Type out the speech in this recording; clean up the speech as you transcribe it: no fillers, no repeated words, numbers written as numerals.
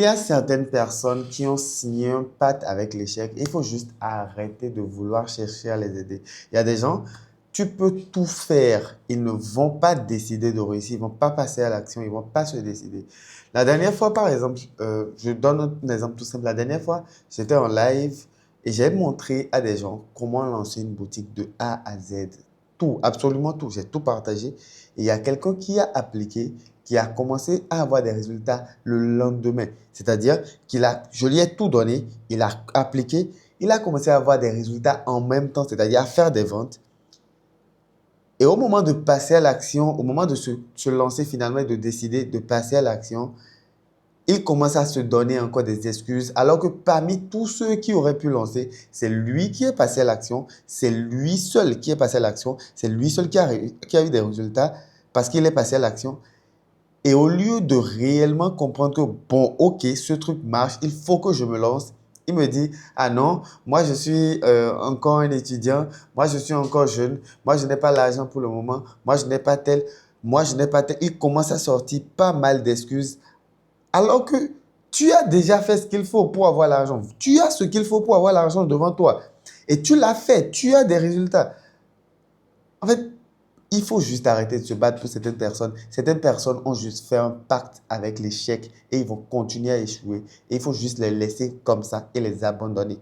Il y a certaines personnes qui ont signé un pacte avec l'échec. Il faut juste arrêter de vouloir chercher à les aider. Il y a des gens, tu peux tout faire. Ils ne vont pas décider de réussir. Ils ne vont pas passer à l'action. Ils ne vont pas se décider. La dernière fois, par exemple, je donne un exemple tout simple. La dernière fois, j'étais en live et j'ai montré à des gens comment lancer une boutique de A à Z. Tout, absolument tout. J'ai tout partagé. Et il y a quelqu'un qui a appliqué, qui a commencé à avoir des résultats le lendemain. C'est-à-dire je lui ai tout donné, il a appliqué, il a commencé à avoir des résultats en même temps, c'est-à-dire à faire des ventes. Et au moment de passer à l'action, au moment de se lancer finalement et de décider de passer à l'action, il commence à se donner encore des excuses, alors que parmi tous ceux qui auraient pu lancer, c'est lui qui est passé à l'action, c'est lui seul qui est passé à l'action, c'est lui seul qui a eu des résultats parce qu'il est passé à l'action. Et au lieu de réellement comprendre que, bon, ok, ce truc marche, il faut que je me lance, il me dit, ah non, moi je suis encore un étudiant, moi je suis encore jeune, moi je n'ai pas l'argent pour le moment, moi je n'ai pas tel, moi je n'ai pas tel. Il commence à sortir pas mal d'excuses alors que tu as déjà fait ce qu'il faut pour avoir l'argent. Tu as ce qu'il faut pour avoir l'argent devant toi. Et tu l'as fait, tu as des résultats. En fait, il faut juste arrêter de se battre pour certaines personnes. Certaines personnes ont juste fait un pacte avec l'échec et ils vont continuer à échouer. Et il faut juste les laisser comme ça et les abandonner.